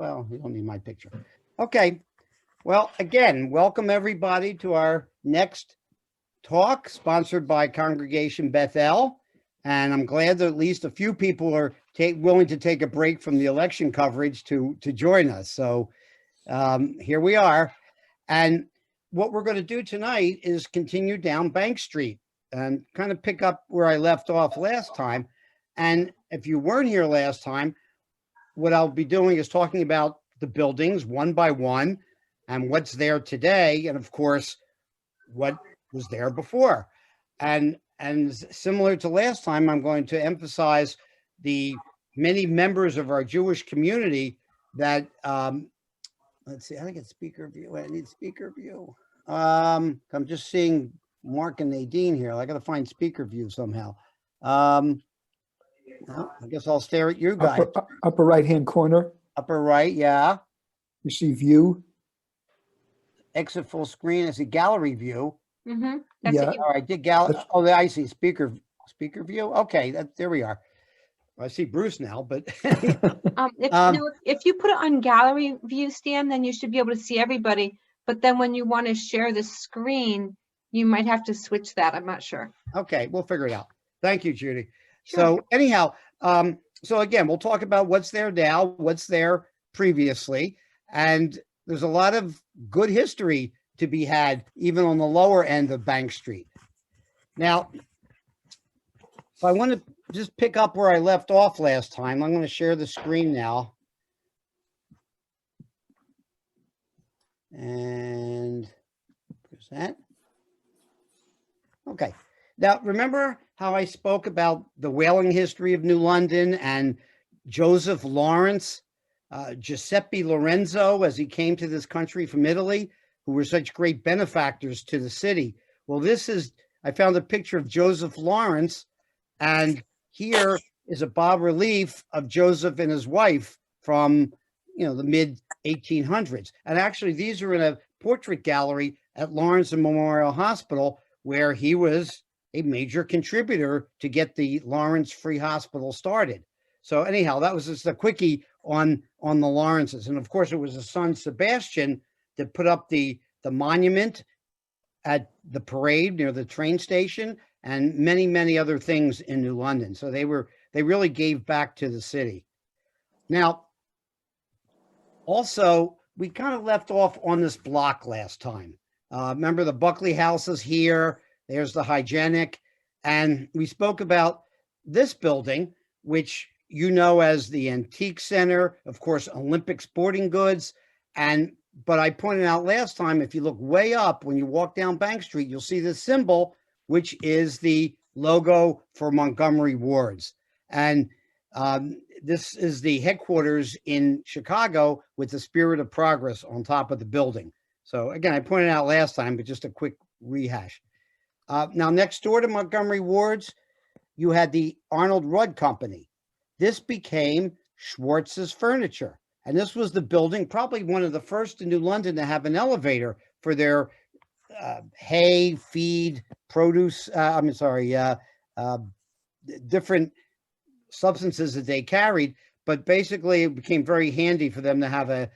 Well, you don't need my picture. Okay. Well, again, welcome everybody to our next talk sponsored by Congregation Bethel. And I'm glad that at least a few people are willing to take a break from the election coverage to join us. So here we are. And what we're going to do tonight is continue down Bank Street and kind of pick up where I left off last time. And if you weren't here last time, what I'll be doing is talking about the buildings one by one and what's there today. And of course, what was there before. And similar to last time, I'm going to emphasize the many members of our Jewish community that, let's see, I think it's speaker view. I need speaker view. I'm just seeing Mark and Nadine here. I got to find speaker view somehow. Well, I guess I'll stare at you guys. Upper right-hand corner. Upper right, yeah. You see view. Exit full screen. I see gallery view. Mm-hmm. Yeah. All right, did gallery. Oh, I see speaker view. Okay, there we are. I see Bruce now, but if you put it on gallery view, Stan, then you should be able to see everybody. But then when you want to share the screen, you might have to switch that. I'm not sure. Okay, we'll figure it out. Thank you, Judy. Sure. So anyhow, so again, we'll talk about what's there now, what's there previously, and there's a lot of good history to be had, even on the lower end of Bank Street. Now, if I want to just pick up where I left off last time, I'm going to share the screen now. And present. Okay. Now, remember how I spoke about the whaling history of New London and Joseph Lawrence, Giuseppe Lorenzo, as he came to this country from Italy, who were such great benefactors to the city? Well, I found a picture of Joseph Lawrence, and here is a bas relief of Joseph and his wife from, the mid 1800s. And actually, these are in a portrait gallery at Lawrence Memorial Hospital, where he was a major contributor to get the Lawrence Free Hospital started. So anyhow, that was just a quickie on the Lawrences. And of course, it was his son, Sebastian, that put up the monument at the parade near the train station and many, many other things in New London. So they really gave back to the city. Now, also, we kind of left off on this block last time. Remember the Buckley House is here. There's the Hygienic. And we spoke about this building, which you know as the Antique Center, of course, Olympic Sporting Goods. But I pointed out last time, if you look way up, when you walk down Bank Street, you'll see this symbol, which is the logo for Montgomery Wards. And this is the headquarters in Chicago with the Spirit of Progress on top of the building. So again, I pointed out last time, but just a quick rehash. Now, next door to Montgomery Wards, you had the Arnold Rudd Company. This became Schwartz's Furniture. And this was the building, probably one of the first in New London to have an elevator for their hay, feed, produce, different substances that they carried. But basically, it became very handy for them to have an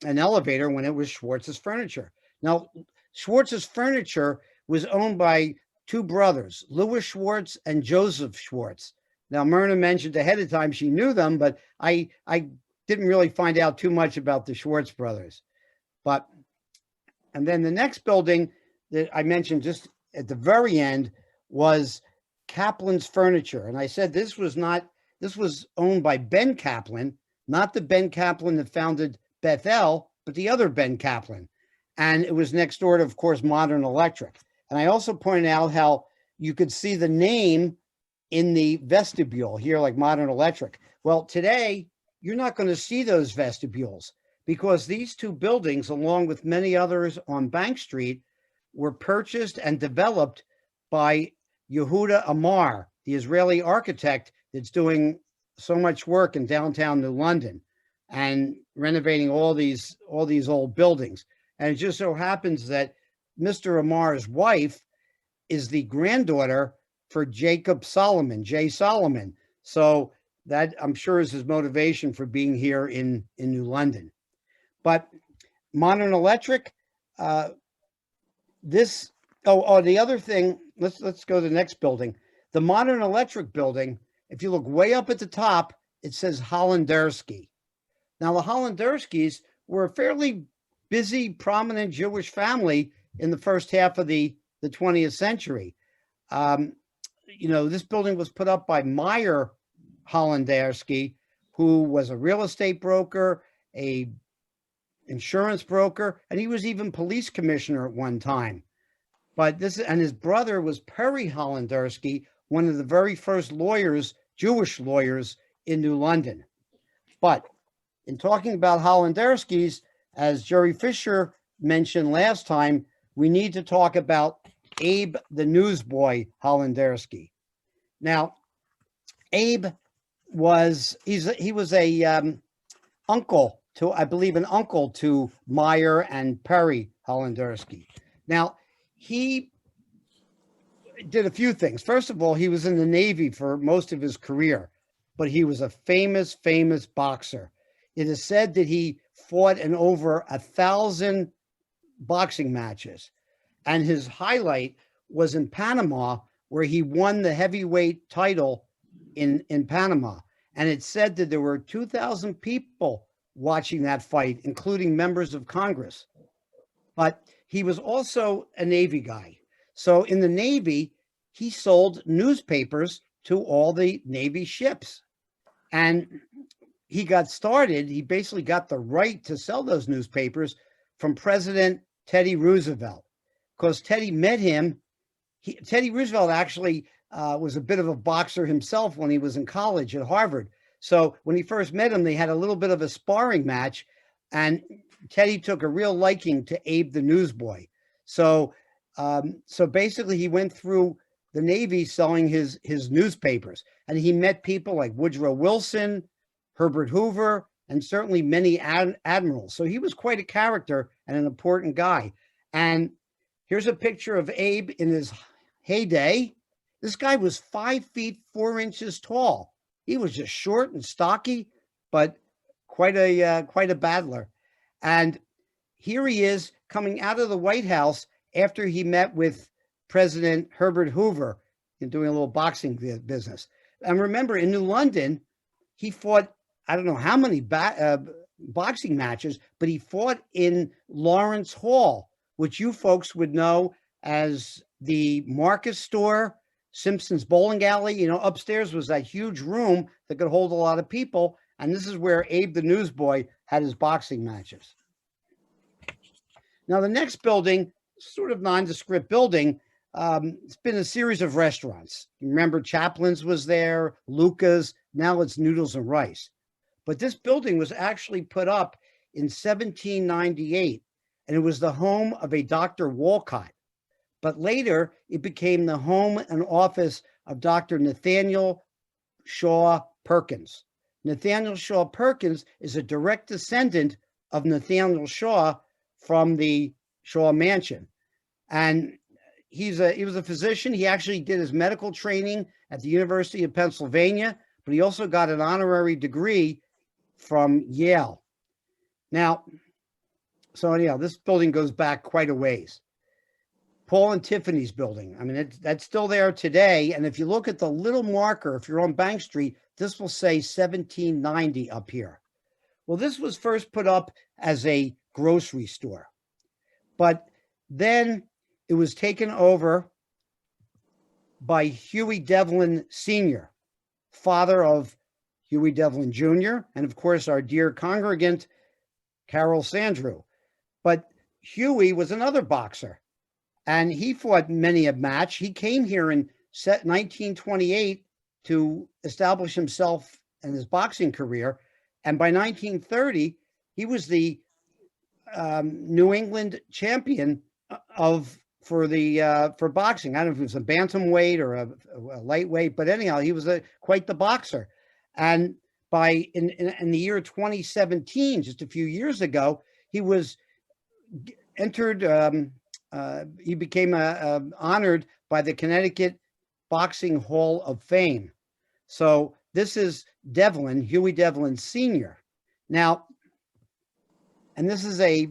elevator when it was Schwartz's Furniture. Now, Schwartz's Furniture was owned by two brothers, Louis Schwartz and Joseph Schwartz. Now, Myrna mentioned ahead of time she knew them, but I didn't really find out too much about the Schwartz brothers. And then the next building that I mentioned just at the very end was Kaplan's Furniture. And I said this was owned by Ben Kaplan, not the Ben Kaplan that founded Bethel, but the other Ben Kaplan. And it was next door to, of course, Modern Electric. And I also pointed out how you could see the name in the vestibule here, like Modern Electric. Well, today, you're not going to see those vestibules because these two buildings, along with many others on Bank Street, were purchased and developed by Yehuda Amar, the Israeli architect that's doing so much work in downtown New London and renovating all these old buildings. And it just so happens that Mr. Amar's wife is the granddaughter for Jacob Solomon, J. Solomon. So that I'm sure is his motivation for being here in New London. But Modern Electric, this, the other thing, let's go to the next building. The Modern Electric building, if you look way up at the top, it says Hollandersky. Now, the Hollanderskys were a fairly busy, prominent Jewish family in the first half of the 20th century. This building was put up by Meyer Hollandersky, who was a real estate broker, a insurance broker, and he was even police commissioner at one time. But his brother was Perry Hollandersky, one of the very first lawyers, Jewish lawyers in New London. But in talking about Hollanderskys, as Jerry Fisher mentioned last time, we need to talk about Abe the newsboy Hollandersky. Now, Abe was a uncle to, I believe, an uncle to Meyer and Perry Hollandersky. Now, he did a few things. First of all, he was in the Navy for most of his career, but he was a famous boxer. It is said that he fought in over 1,000 boxing matches. And his highlight was in Panama, where he won the heavyweight title in Panama. And it said that there were 2,000 people watching that fight, including members of Congress. But he was also a Navy guy. So in the Navy, he sold newspapers to all the Navy ships. And he basically got the right to sell those newspapers from President Teddy Roosevelt, because Teddy met him. Teddy Roosevelt actually was a bit of a boxer himself when he was in college at Harvard. So when he first met him, they had a little bit of a sparring match, and Teddy took a real liking to Abe the newsboy. So basically he went through the Navy selling his newspapers, and he met people like Woodrow Wilson, Herbert Hoover, and certainly many admirals. So he was quite a character and an important guy. And here's a picture of Abe in his heyday. This guy was 5 feet 4 inches tall. He was just short and stocky, but quite a battler. And here he is coming out of the White House after he met with President Herbert Hoover and doing a little boxing business. And remember, in New London, he fought, I don't know how many boxing matches, but he fought in Lawrence Hall, which you folks would know as the Marcus store, Simpson's bowling alley. Upstairs was that huge room that could hold a lot of people. And this is where Abe the newsboy had his boxing matches. Now, the next building, sort of nondescript building, it's been a series of restaurants. Remember, Chaplin's was there, Luca's, now it's Noodles and Rice. But this building was actually put up in 1798, and it was the home of a Dr. Walcott. But later, it became the home and office of Dr. Nathaniel Shaw Perkins. Nathaniel Shaw Perkins is a direct descendant of Nathaniel Shaw from the Shaw Mansion. And he was a physician. He actually did his medical training at the University of Pennsylvania, but he also got an honorary degree from Yale. Now, this building goes back quite a ways. Paul and Tiffany's building. I mean, that's still there today. And if you look at the little marker, if you're on Bank Street, this will say 1790 up here. Well, this was first put up as a grocery store, but then it was taken over by Huey Devlin Sr., father of Huey Devlin Jr., and of course, our dear congregant, Carol Sandrew. But Huey was another boxer, and he fought many a match. He came here in 1928 to establish himself and his boxing career. And by 1930, he was the New England champion for boxing. I don't know if it was a bantamweight or a lightweight, but anyhow, he was quite the boxer. And in the year 2017, just a few years ago, he was entered. He became honored by the Connecticut Boxing Hall of Fame. So this is Devlin, Huey Devlin Sr. Now, and this is a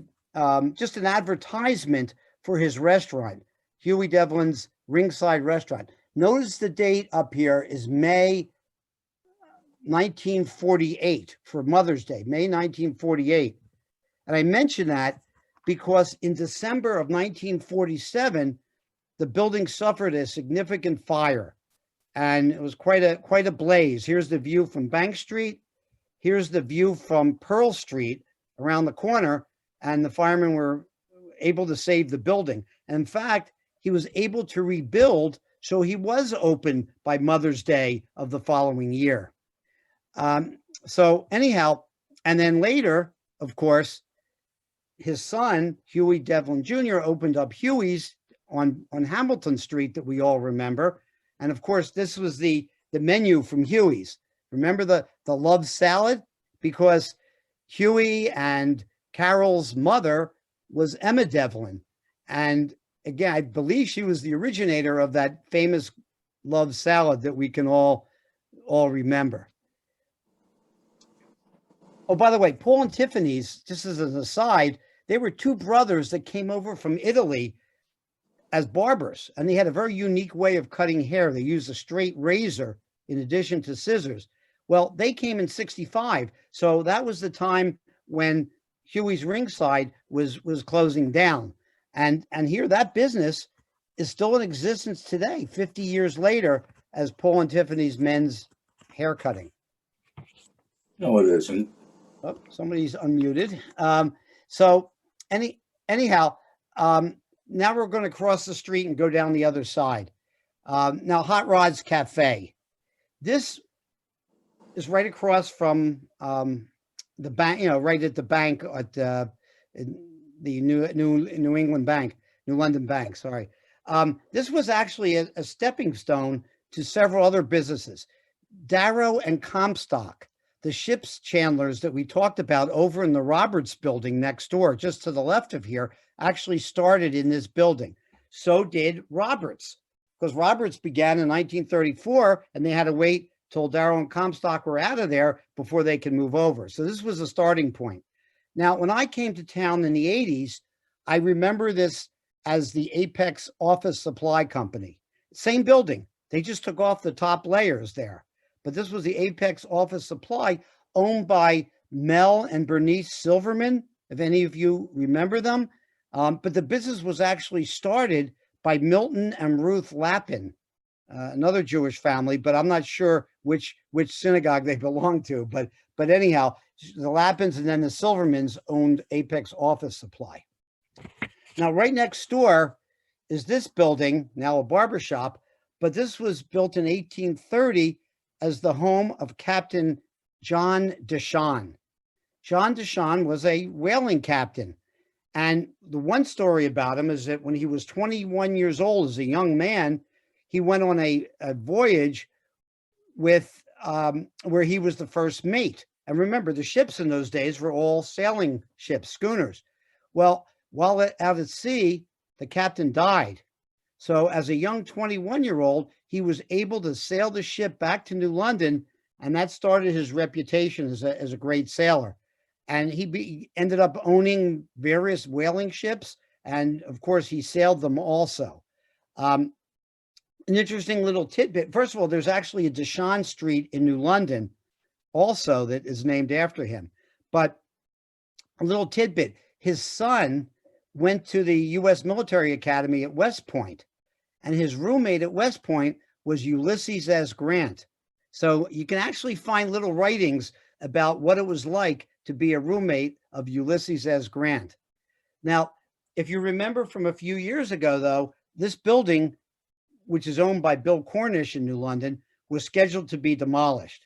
just an advertisement for his restaurant, Huey Devlin's Ringside Restaurant. Notice the date up here is May 1948 for Mother's Day, May 1948. And I mention that because in December of 1947, the building suffered a significant fire, and it was quite a blaze. Here's the view from Bank Street. Here's the view from Pearl Street around the corner, and the firemen were able to save the building. And in fact, he was able to rebuild, so he was open by Mother's Day of the following year. So anyhow, and then later, of course, his son, Huey Devlin Jr., opened up Huey's on Hamilton Street that we all remember. And of course, this was the menu from Huey's. Remember the love salad? Because Huey and Carol's mother was Emma Devlin. And again, I believe she was the originator of that famous love salad that we can all remember. Oh, by the way, Paul and Tiffany's, just as an aside, they were two brothers that came over from Italy as barbers, and they had a very unique way of cutting hair. They used a straight razor in addition to scissors. Well, they came in 65, so that was the time when Huey's Ringside was closing down. And here that business is still in existence today, 50 years later, as Paul and Tiffany's men's hair cutting. No, it isn't. Oh, somebody's unmuted. So anyhow, now we're going to cross the street and go down the other side. Now, Hot Rod's Cafe. This is right across from the bank, right at the bank at the New England Bank, New London Bank, sorry. This was actually a stepping stone to several other businesses. Darrow and Comstock, the ship's chandlers that we talked about over in the Roberts building next door, just to the left of here, actually started in this building. So did Roberts, because Roberts began in 1934, and they had to wait till Darrow and Comstock were out of there before they could move over. So this was a starting point. Now, when I came to town in the 80s, I remember this as the Apex Office Supply Company. Same building. They just took off the top layers there. But this was the Apex Office Supply, owned by Mel and Bernice Silverman, if any of you remember them. But the business was actually started by Milton and Ruth Lappin, another Jewish family, but I'm not sure which synagogue they belonged to. But anyhow, the Lappins and then the Silvermans owned Apex Office Supply. Now, right next door is this building, now a barbershop, but this was built in 1830 as the home of Captain John Deshawn. John Deshawn was a whaling captain. And the one story about him is that when he was 21 years old as a young man, he went on a voyage with where he was the first mate. And remember, the ships in those days were all sailing ships, schooners. Well, while out at sea, the captain died. So as a young 21-year-old, he was able to sail the ship back to New London, and that started his reputation as a great sailor. And he ended up owning various whaling ships, and of course, he sailed them also. An interesting little tidbit. First of all, there's actually a Deshawn Street in New London also that is named after him. But a little tidbit, his son went to the U.S. Military Academy at West Point, and his roommate at West Point was Ulysses S. Grant. So you can actually find little writings about what it was like to be a roommate of Ulysses S. Grant. Now, if you remember from a few years ago, though, this building, which is owned by Bill Cornish in New London, was scheduled to be demolished.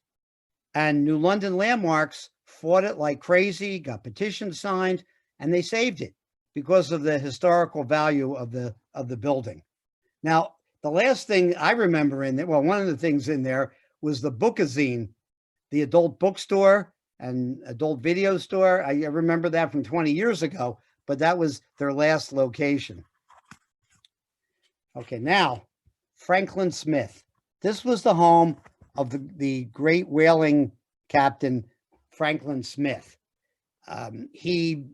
And New London Landmarks fought it like crazy, got petitions signed, and they saved it because of the historical value of the building. Now, the last thing I remember in there, well, one of the things in there was the Bookazine, the adult bookstore and adult video store. I remember that from 20 years ago, but that was their last location. Okay, now, Franklin Smith. This was the home of the great whaling captain Franklin Smith. He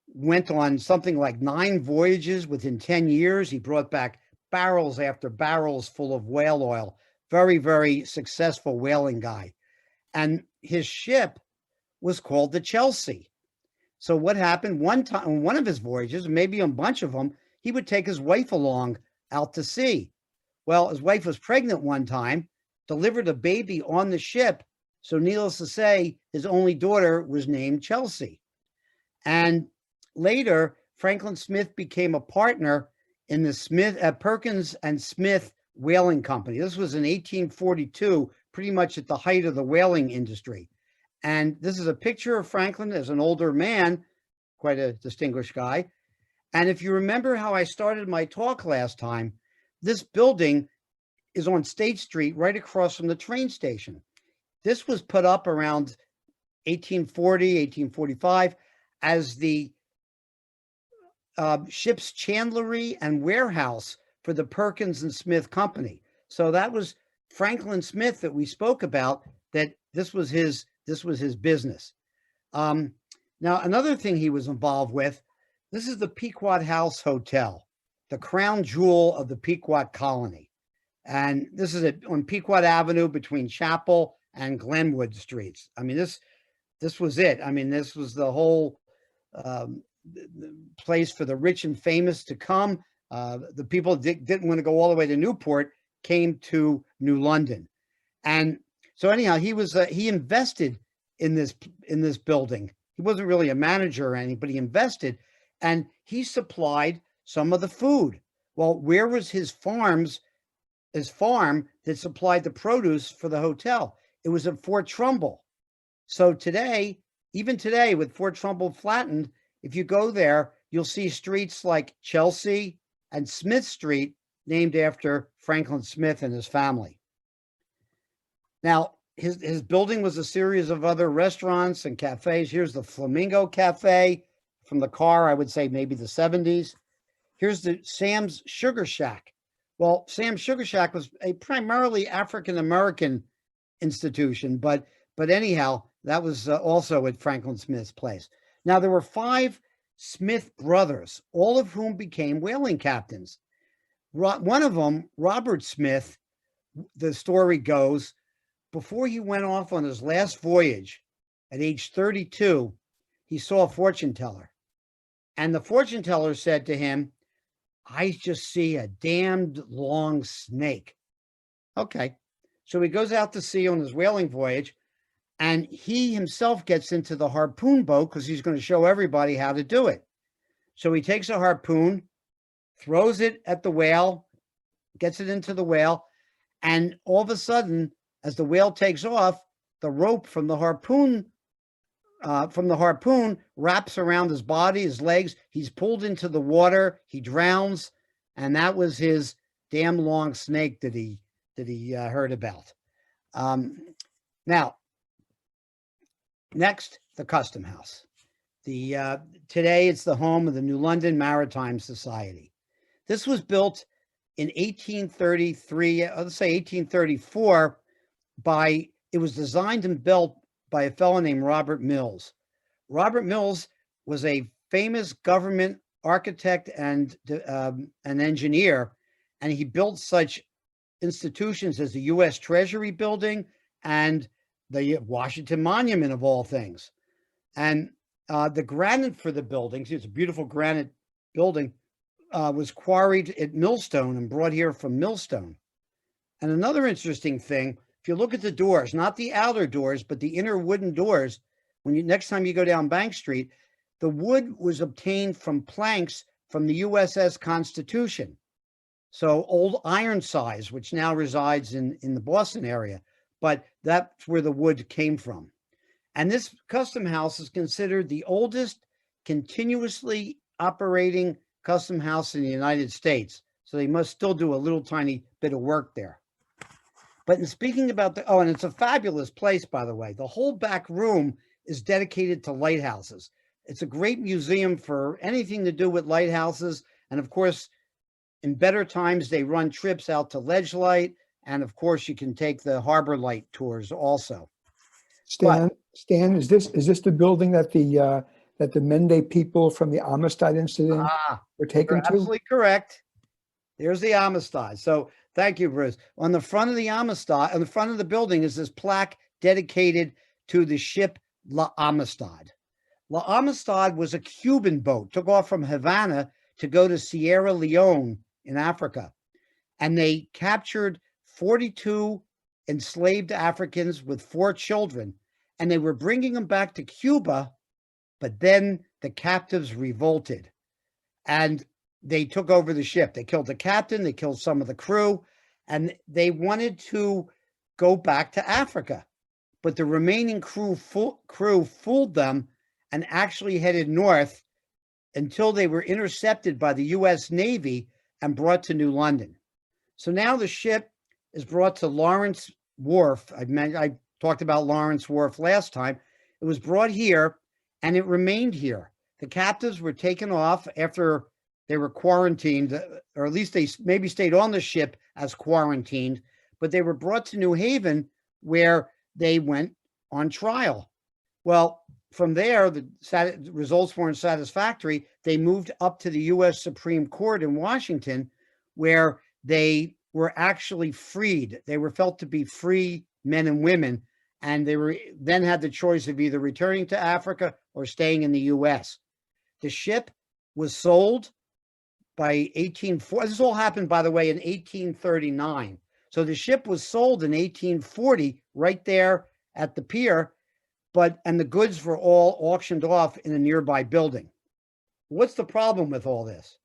went on something like 9 voyages within 10 years. He brought back barrels after barrels full of whale oil. Very, very successful whaling guy. And his ship was called the Chelsea. So what happened one time on one of his voyages, maybe on a bunch of them, he would take his wife along out to sea. Well, his wife was pregnant one time, delivered a baby on the ship. So needless to say, his only daughter was named Chelsea. And later, Franklin Smith became a partner in the Perkins and Smith Whaling Company. This was in 1842, pretty much at the height of the whaling industry. And this is a picture of Franklin as an older man, quite a distinguished guy. And if you remember how I started my talk last time, this building is on State Street, right across from the train station. This was put up around 1840, 1845 as the ship's chandlery and warehouse for the Perkins and Smith Company. So that was Franklin Smith that we spoke about, that this was his business. Now, another thing he was involved with, this is the Pequot House Hotel, the crown jewel of the Pequot colony. And this is on Pequot Avenue between Chapel and Glenwood Streets. I mean, this was it. I mean, this was the whole place for the rich and famous to come. The people didn't want to go all the way to Newport, came to New London. And so anyhow, he invested in this building. He wasn't really a manager or anything, but he invested, and he supplied some of the food. Well, where was his farm that supplied the produce for the hotel? It was at Fort Trumbull. So today, even today, with Fort Trumbull flattened, if you go there, you'll see streets like Chelsea and Smith Street named after Franklin Smith and his family. Now, his building was a series of other restaurants and cafes. Here's the Flamingo Cafe from the car, I would say maybe the 70s. Here's the Sam's Sugar Shack. Well, Sam's Sugar Shack was a primarily African-American institution, but anyhow, that was also at Franklin Smith's place. Now, there were 5 Smith brothers, all of whom became whaling captains. One of them, Robert Smith, the story goes, before he went off on his last voyage at age 32, he saw a fortune teller. And the fortune teller said to him, "I just see a damned long snake." Okay. So he goes out to sea on his whaling voyage, and he himself gets into the harpoon boat because he's going to show everybody how to do it. So he takes a harpoon, throws it at the whale, gets it into the whale, and all of a sudden, as the whale takes off, the rope from the harpoon wraps around his body, his legs. He's pulled into the water. He drowns, and that was his damn long snake that he heard about. Now, next, the Custom House. Today, it's the home of the New London Maritime Society. This was built in 1833, let's say 1834, it was designed and built by a fellow named Robert Mills. Robert Mills was a famous government architect and an engineer, and he built such institutions as the U.S. Treasury Building and the Washington Monument, of all things. And the granite for the buildings, it's a beautiful granite building, was quarried at Millstone and brought here from Millstone. And another interesting thing, if you look at the doors, not the outer doors, but the inner wooden doors, next time you go down Bank Street, the wood was obtained from planks from the USS Constitution. So old Ironsides, which now resides in the Boston area, but that's where the wood came from. And this custom house is considered the oldest continuously operating custom house in the United States. So they must still do a little tiny bit of work there. But in speaking about and it's a fabulous place, by the way. The whole back room is dedicated to lighthouses. It's a great museum for anything to do with lighthouses. And of course, in better times, they run trips out to Ledge Light And of course, you can take the Harbor Light tours also. Stan, is this the building that the Mende people from the Amistad incident were taken You're to? absolutely correct. There's the Amistad. So thank you, Bruce. On the front of the Amistad, on the front of the building is this plaque dedicated to the ship La Amistad. La Amistad was a Cuban boat, took off from Havana to go to Sierra Leone in Africa. And they captured 42 enslaved Africans with 4 children. And they were bringing them back to Cuba, but then the captives revolted. And they took over the ship. They killed the captain, they killed some of the crew, and they wanted to go back to Africa. But the remaining crew fooled them and actually headed north until they were intercepted by the U.S. Navy and brought to New London. So now the ship is brought to Lawrence Wharf. I talked about Lawrence Wharf last time. It was brought here and it remained here. The captives were taken off after they were quarantined, or at least they maybe stayed on the ship as quarantined, but they were brought to New Haven where they went on trial. Well, from there, the results weren't satisfactory. They moved up to the U.S. Supreme Court in Washington, where they were actually freed. They were felt to be free men and women, and they were then had the choice of either returning to Africa or staying in the U.S. The ship was sold by 1840. This all happened, by the way, in 1839. So the ship was sold in 1840 right there at the pier, and the goods were all auctioned off in a nearby building. What's the problem with all this?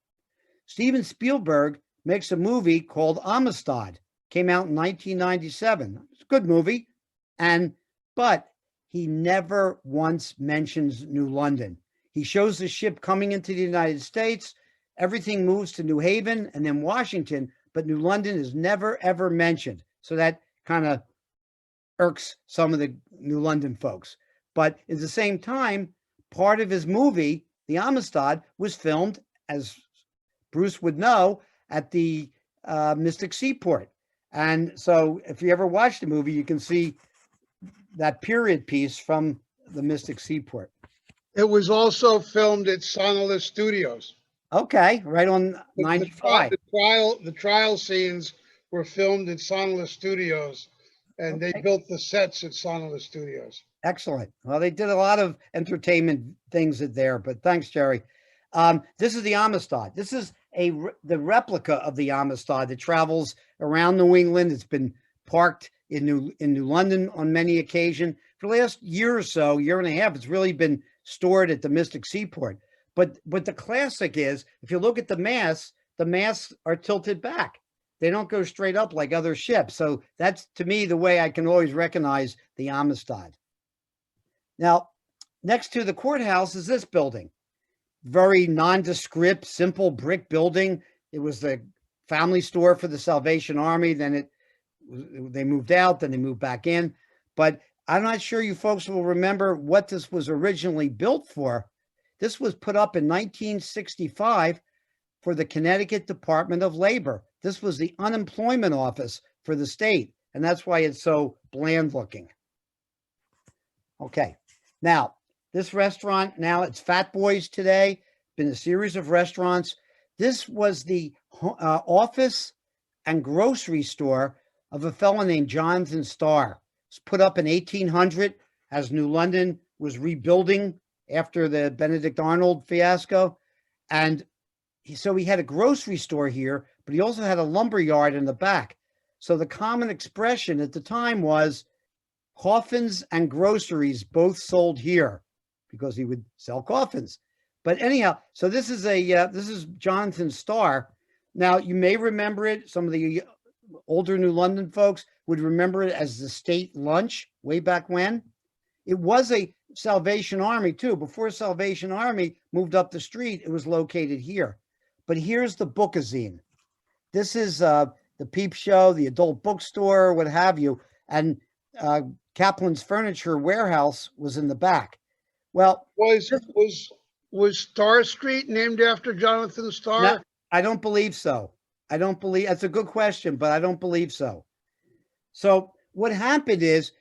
Steven Spielberg makes a movie called Amistad. Came out in 1997. It's a good movie, but he never once mentions New London. He shows the ship coming into the United States. Everything moves to New Haven and then Washington, but New London is never, ever mentioned. So that kind of irks some of the New London folks. But at the same time, part of his movie, The Amistad, was filmed, as Bruce would know, at the Mystic Seaport. And so if you ever watch the movie, you can see that period piece from the Mystic Seaport. It was also filmed at Sonolus Studios. Okay, right on 95. The trial scenes were filmed at Sonolus Studios, and they built the sets at Sonolus Studios. Excellent. Well, they did a lot of entertainment things there, but thanks, Jerry. This is the Amistad. This is the replica of the Amistad that travels around New England. It's been parked in New London on many occasions. For the last year or so, year and a half, it's really been stored at the Mystic Seaport. But the classic is, if you look at the masts are tilted back. They don't go straight up like other ships. So that's, to me, the way I can always recognize the Amistad. Now, next to the courthouse is this building. Very nondescript, simple brick building. It was the family store for the Salvation Army. Then they moved out, then they moved back in. But I'm not sure you folks will remember what this was originally built for. This was put up in 1965 for the Connecticut Department of Labor. This was the unemployment office for the state, and that's why it's so bland looking. Okay, now this restaurant, now it's Fat Boys today, been a series of restaurants. This was the office and grocery store of a fellow named Jonathan Starr. It was put up in 1800 as New London was rebuilding after the Benedict Arnold fiasco. And so he had a grocery store here, but he also had a lumber yard in the back. So the common expression at the time was coffins and groceries both sold here, because he would sell coffins. But anyhow, so this is Jonathan Starr. Now, you may remember it. Some of the older New London folks would remember it as the state lunch way back when. It was a Salvation Army too. Before Salvation Army moved up the street, it was located here. But here's the Bookazine. This is the Peep Show, the adult bookstore, what have you. And Kaplan's Furniture Warehouse was in the back. Well, Was Star Street named after Jonathan Starr? No, I don't believe so. That's a good question, but I don't believe so. So what happened is,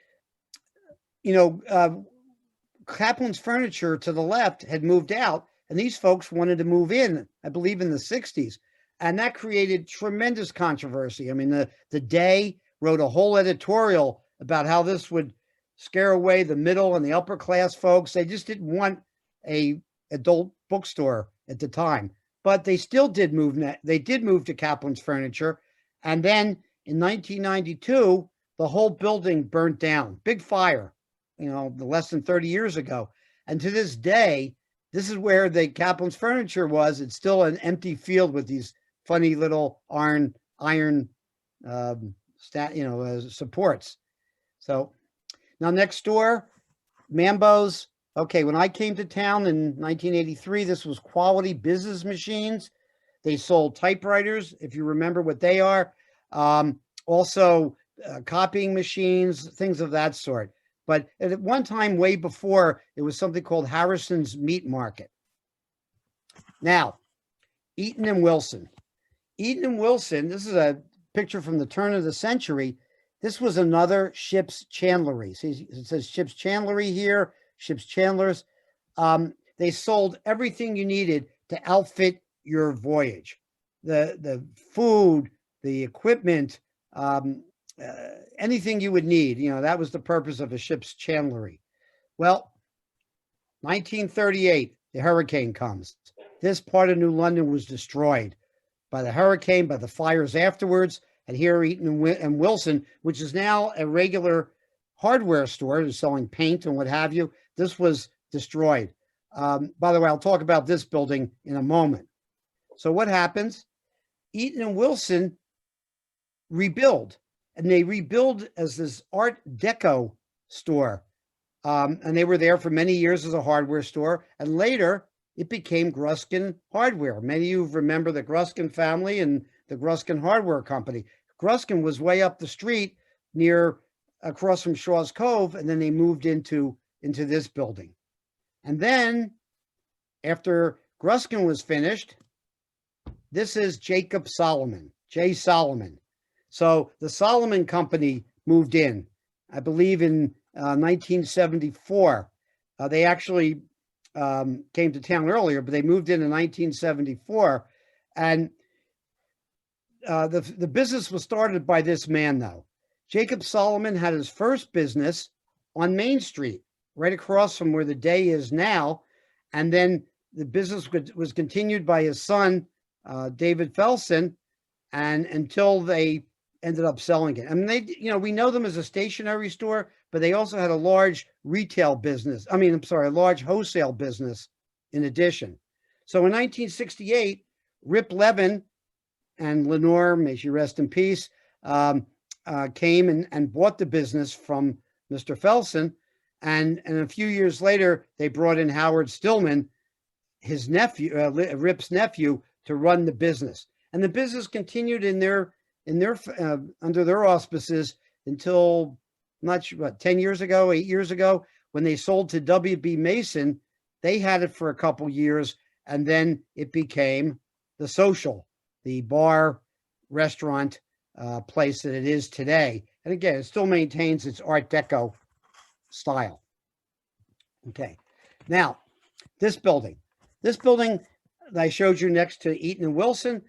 Kaplan's Furniture to the left had moved out, and these folks wanted to move in, I believe in the 60s. And that created tremendous controversy. I mean, the Day wrote a whole editorial about how this would scare away the middle and the upper class folks. They just didn't want a adult bookstore at the time, but they still did move. They did move to Kaplan's Furniture. And then in 1992, the whole building burnt down. Big fire, the less than 30 years ago. And to this day, this is where the Kaplan's Furniture was. It's still an empty field with these funny little iron supports. So now next door, Mambo's. Okay, when I came to town in 1983, this was Quality Business Machines. They sold typewriters, if you remember what they are. Also copying machines, things of that sort. But at one time, way before, it was something called Harrison's Meat Market. Now, Eaton and Wilson. Eaton and Wilson, this is a picture from the turn of the century. This was another ship's chandlery. See, it says ship's chandlery here, ship's chandlers. They sold everything you needed to outfit your voyage. The food, the equipment, anything you would need. That was the purpose of a ship's chandlery. Well, 1938, the hurricane comes. This part of New London was destroyed by the hurricane, by the fires afterwards. And here, Eaton and Wilson, which is now a regular hardware store, selling paint and what have you, this was destroyed. By the way, I'll talk about this building in a moment. So what happens? Eaton and Wilson rebuild, and they rebuild as this Art Deco store. And they were there for many years as a hardware store. And later, it became Gruskin Hardware. Many of you remember the Gruskin family and the Gruskin Hardware Company. Gruskin was way up the street across from Shaw's Cove, and then they moved into this building. And then, after Gruskin was finished, this is Jacob Solomon, J. Solomon. So the Solomon Company moved in, I believe in 1974. They actually came to town earlier, but they moved in 1974. And the business was started by this man, though. Jacob Solomon had his first business on Main Street, right across from where the Day is now. And then the business was continued by his son, David Felsen, and until they ended up selling it. I mean, we know them as a stationery store, but they also had a large retail business. A large wholesale business in addition. So in 1968, Rip Levin and Lenore, may she rest in peace, came and bought the business from Mr. Felsen. And a few years later, they brought in Howard Stillman, his nephew, Rip's nephew, to run the business. And the business continued under their auspices until, I'm not sure, 8 years ago, when they sold to W.B. Mason. They had it for a couple years, and then it became the Social, the bar, restaurant place that it is today. And again, it still maintains its Art Deco style. Okay, now this building that I showed you next to Eaton and Wilson,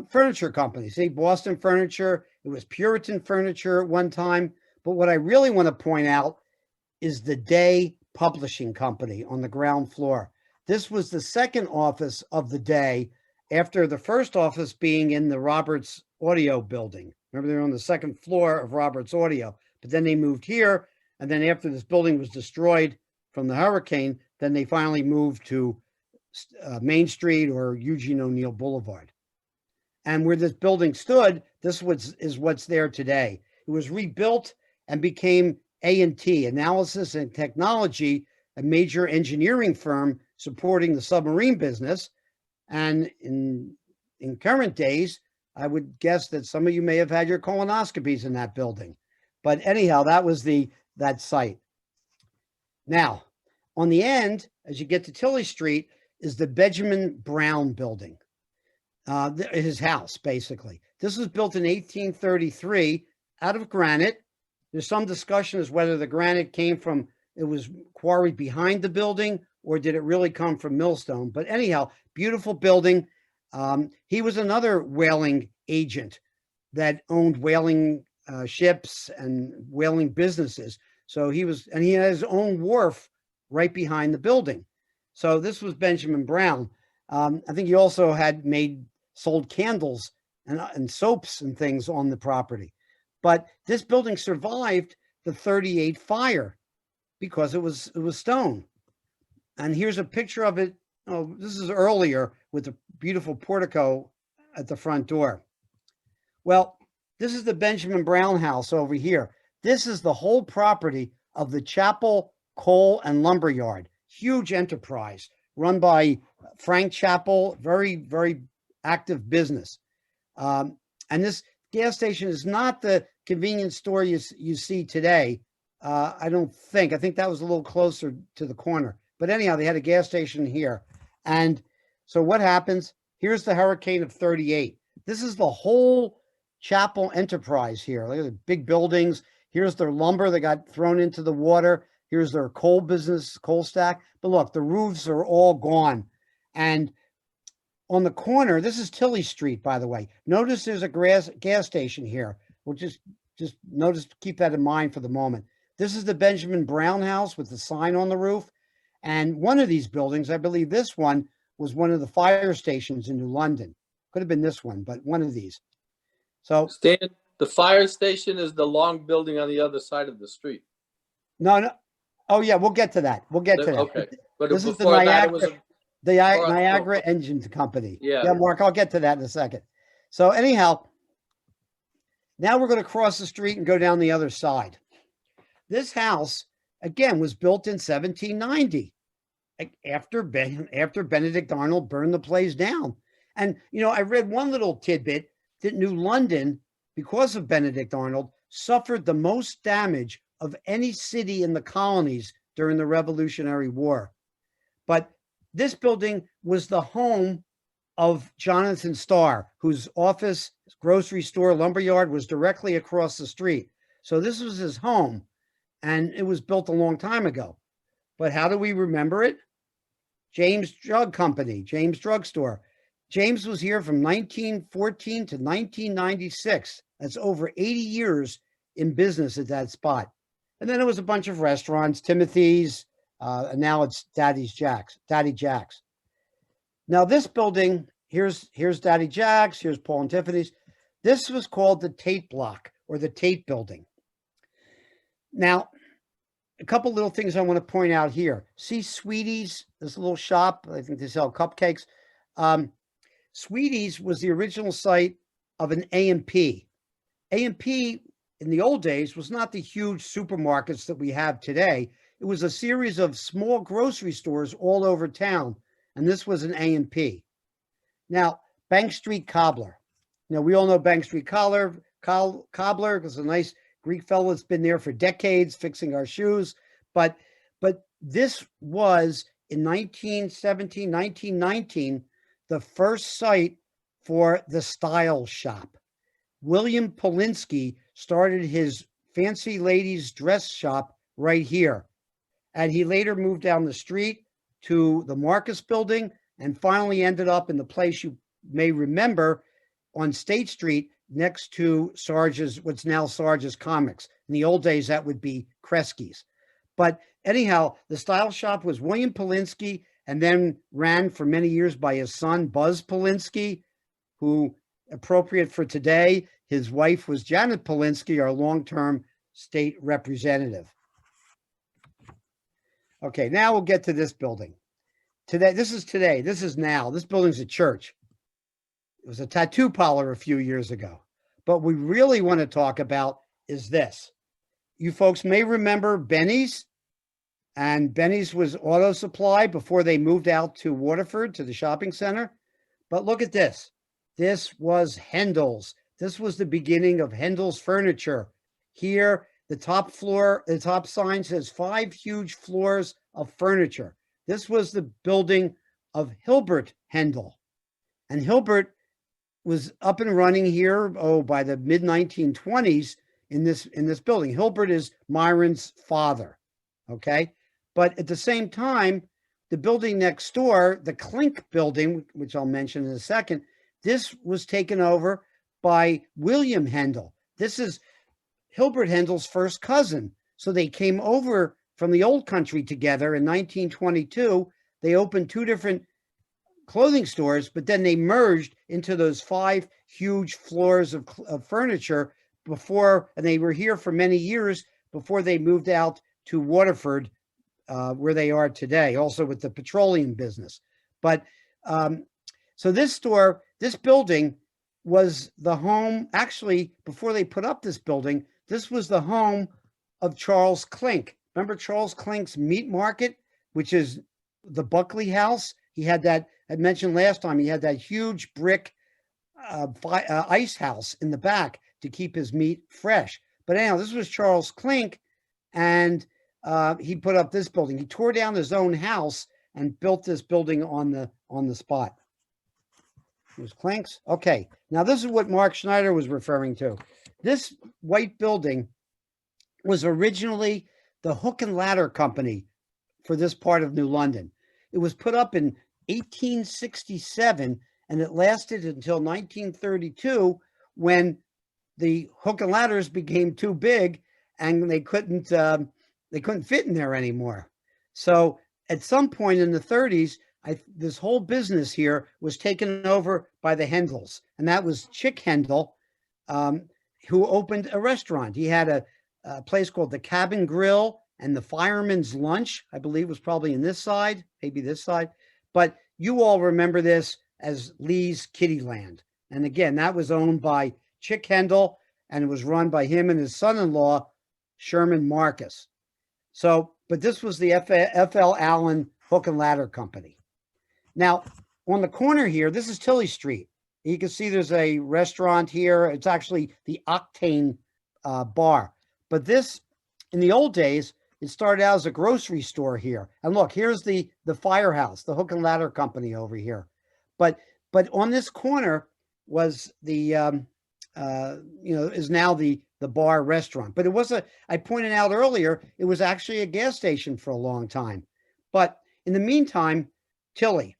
furniture company. See, Boston Furniture. It was Puritan Furniture at one time. But what I really want to point out is the Day Publishing Company on the ground floor. This was the second office of the Day, after the first office being in the Roberts Audio building. Remember, they were on the second floor of Roberts Audio, but then they moved here. And then after this building was destroyed from the hurricane, then they finally moved to Main Street or Eugene O'Neill Boulevard. And where this building stood, this is what's there today. It was rebuilt and became A&T, Analysis and Technology, a major engineering firm supporting the submarine business. And in current days, I would guess that some of you may have had your colonoscopies in that building. But anyhow, that was that site. Now, on the end, as you get to Tilley Street, is the Benjamin Brown building. His house, basically. This was built in 1833 out of granite. There's some discussion as whether the granite it was quarried behind the building, or did it really come from millstone? But anyhow, beautiful building. He was another whaling agent that owned whaling ships and whaling businesses. So he had his own wharf right behind the building. So this was Benjamin Brown. I think he also had sold candles and soaps and things on the property. But this building survived the 38 fire because it was stone. And here's a picture of it. Oh, this is earlier with the beautiful portico at the front door. Well, this is the Benjamin Brown house over here. This is the whole property of the Chapel Coal and Lumber Yard. Huge enterprise run by Frank Chappell, very, very active business. And this gas station is not the convenience store you see today. I don't think. I think that was a little closer to the corner. But anyhow, they had a gas station here. And so what happens? Here's the hurricane of 38. This is the whole Chapel enterprise here. Look at the big buildings. Here's their lumber that got thrown into the water. Here's their coal business, coal stack. But look, the roofs are all gone. And on the corner, this is Tilley Street, by the way. Notice there's a gas station here. We'll just notice, keep that in mind for the moment. This is the Benjamin Brown house with the sign on the roof. And one of these buildings, I believe this one, was one of the fire stations in New London. Could have been this one, but one of these. So Stan, the fire station is the long building on the other side of the street. no. Oh yeah, we'll get to that. We'll get to that. Okay, but This is the before that, it was Niagara Engine Company. Yeah. Mark, I'll get to that in a second. So anyhow, now we're going to cross the street and go down the other side. This house, again, was built in 1790 after Benedict Arnold burned the place down. And, I read one little tidbit that New London, because of Benedict Arnold, suffered the most damage of any city in the colonies during the Revolutionary War. But this building was the home of Jonathan Starr, whose office, grocery store, lumberyard was directly across the street. So this was his home, and it was built a long time ago. But how do we remember it? James Drug Company, James Drug Store. James was here from 1914 to 1996. That's over 80 years in business at that spot. And then there was a bunch of restaurants, Timothy's, and now it's Daddy Jack's. Now this building, here's Daddy Jack's, here's Paul and Tiffany's. This was called the Tate Block, or the Tate Building. Now, a couple little things I want to point out here. See Sweeties, this little shop, I think they sell cupcakes. Sweeties was the original site of an A&P. A&P in the old days was not the huge supermarkets that we have today. It was a series of small grocery stores all over town, and this was an A&P. Now, Bank Street Cobbler. Now, we all know Bank Street Cobbler because a nice Greek fellow that's been there for decades fixing our shoes. But this was, in 1917, 1919, the first site for the Style Shop. William Polinsky started his fancy ladies dress shop right here. And he later moved down the street to the Marcus Building and finally ended up in the place you may remember on State Street next to Sarge's, what's now Sarge's Comics. In the old days, that would be Kresge's. But anyhow, the Style Shop was William Polinsky, and then ran for many years by his son, Buzz Polinsky, who, appropriate for today, his wife was Janet Polinsky, our long-term state representative. Okay, now we'll get to this building. This is now. This building's a church. It was a tattoo parlor a few years ago. But we really want to talk about is this. You folks may remember Benny's, and Benny's was auto supply before they moved out to Waterford, to the shopping center. But look at this. This was Hendel's. This was the beginning of Hendel's Furniture. Here, the top floor, the top sign says 5 huge floors of furniture. This was the building of Hilbert Hendel. And Hilbert was up and running here, by the mid-1920s, in this building. Hilbert is Myron's father. Okay. But at the same time, the building next door, the Klink building, which I'll mention in a second, this was taken over by William Hendel. This is Hilbert Hendel's first cousin. So they came over from the old country together in 1922. They opened two different clothing stores, but then they merged into those 5 huge floors of furniture before, and they were here for many years before they moved out to Waterford, where they are today, also with the petroleum business. But so this building was the home, actually, before they put up this building, this was the home of Charles Klink. Remember Charles Klink's meat market, which is the Buckley House? He had that, I mentioned last time, he had that huge brick ice house in the back to keep his meat fresh. But anyhow, this was Charles Klink, and he put up this building. He tore down his own house and built this building on the spot. It was Klink's. Okay, now this is what Mark Schneider was referring to. This white building was originally the Hook and Ladder Company for this part of New London. It was put up in 1867, and it lasted until 1932, when the Hook and Ladders became too big and they couldn't fit in there anymore. So at some point in the 30s, this whole business here was taken over by the Hendels, and that was Chick Hendel, who opened a restaurant. He had a place called the Cabin Grill and the Fireman's Lunch, I believe was probably in this side, maybe this side. But you all remember this as Lee's Kittyland. And again, that was owned by Chick Hendel, and it was run by him and his son-in-law, Sherman Marcus. So, but this was the F.L. Allen Hook and Ladder Company. Now, on the corner here, this is Tilley Street. You can see there's a restaurant here. It's actually the Octane bar. But this, in the old days, it started out as a grocery store here. And look, here's the firehouse, the Hook and Ladder Company over here. But on this corner was the, is now the bar restaurant. But it was I pointed out earlier, it was actually a gas station for a long time. But in the meantime, Tilley,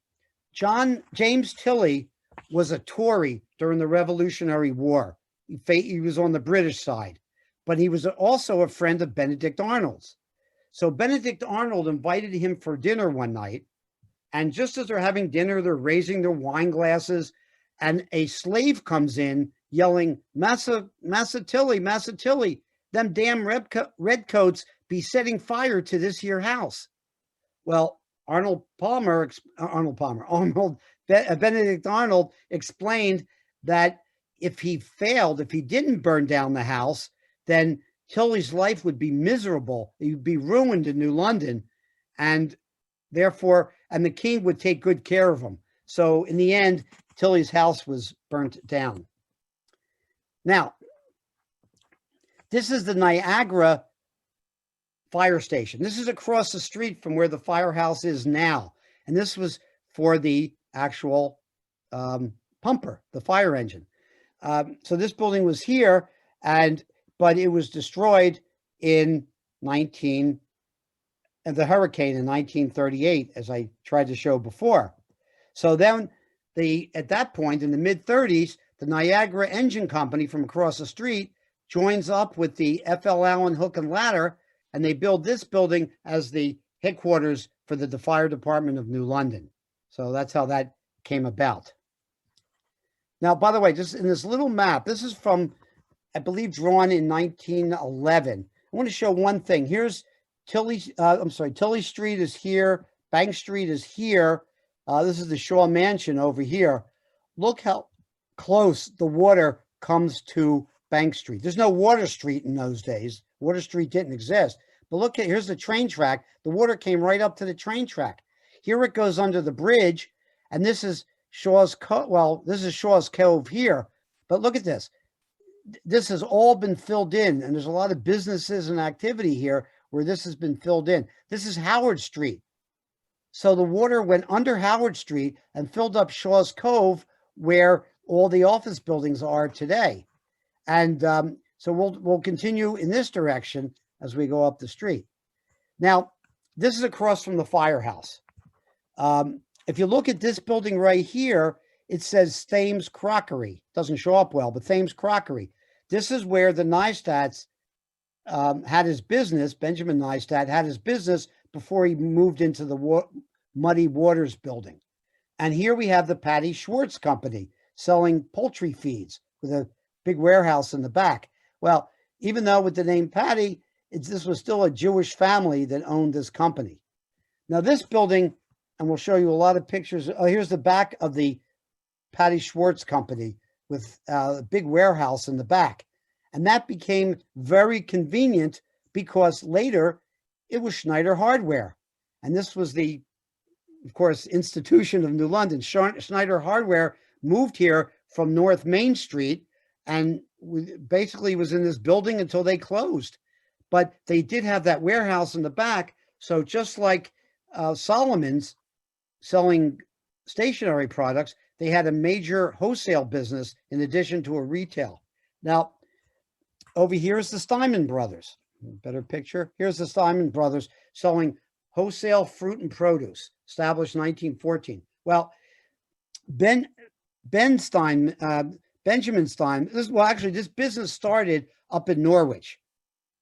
James Tilley was a Tory during the Revolutionary War. He was on the British side, but he was also a friend of Benedict Arnold's. So Benedict Arnold invited him for dinner one night, and just as they're having dinner, they're raising their wine glasses, and a slave comes in yelling, Massa Tilley, them damn redcoats be setting fire to this here house. Well, Benedict Arnold explained that if he didn't burn down the house, then Tilley's life would be miserable. He would be ruined in New London, and therefore, and the king would take good care of him. So in the end, Tilley's house was burnt down. Now, this is the Niagara fire station. This is across the street from where the firehouse is now. And this was for the actual pumper, the fire engine. So this building was here, but it was destroyed in the hurricane in 1938, as I tried to show before. So then at that point in the mid-30s, the Niagara Engine Company from across the street joins up with the F.L. Allen Hook and Ladder, and they build this building as the headquarters for the Fire Department of New London. So that's how that came about. Now, by the way, just in this little map, this is from, I believe, drawn in 1911. I want to show one thing. Here's Tilley Street is here. Bank Street is here. This is the Shaw Mansion over here. Look how close the water comes to Bank Street. There's no Water Street in those days. Water Street didn't exist. But look, here's the train track. The water came right up to the train track. Here it goes under the bridge, and this is Shaw's Cove. Well, this is Shaw's Cove here. But look at this. This has all been filled in, and there's a lot of businesses and activity here where this has been filled in. This is Howard Street. So the water went under Howard Street and filled up Shaw's Cove, where all the office buildings are today. And So we'll continue in this direction as we go up the street. Now, this is across from the firehouse. If you look at this building right here, it says Thames Crockery. Doesn't show up well, but Thames Crockery. This is where the Neistats had his business. Benjamin Neistat had his business before he moved into the Muddy Waters building. And here we have the Patty Schwartz Company selling poultry feeds with a big warehouse in the back. Well, even though with the name Patty, this was still a Jewish family that owned this company. Now this building, and we'll show you a lot of pictures. Oh, here's the back of the Patty Schwartz Company with a big warehouse in the back. And that became very convenient because later it was Schneider Hardware. And this was the, of course, institution of New London. Schneider Hardware moved here from North Main Street and basically was in this building until they closed. But they did have that warehouse in the back. So just like Solomon's selling stationery products, they had a major wholesale business in addition to a retail. Now, over here is the Steinman Brothers. Better picture. Here's the Steinman Brothers selling wholesale fruit and produce, established 1914. Well, Benjamin Stein, this business started up in Norwich,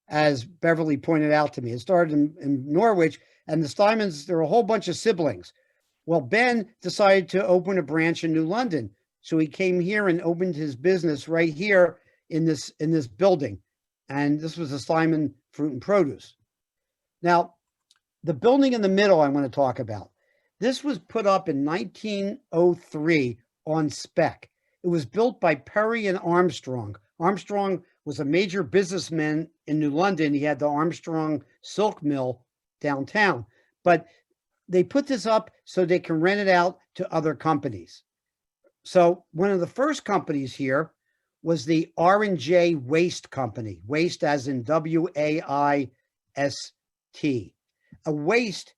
as Beverly pointed out to me. It started in Norwich, and the Steinmans, there were a whole bunch of siblings. Well, Ben decided to open a branch in New London. So he came here and opened his business right here in this building. And this was the Steinman Fruit and Produce. Now, the building in the middle I want to talk about. This was put up in 1903 on spec. It was built by Perry and Armstrong. Armstrong was a major businessman in New London. He had the Armstrong Silk Mill downtown. But they put this up so they can rent it out to other companies. So one of the first companies here was the R&J Waste Company. Waste as in W-A-I-S-T. A waste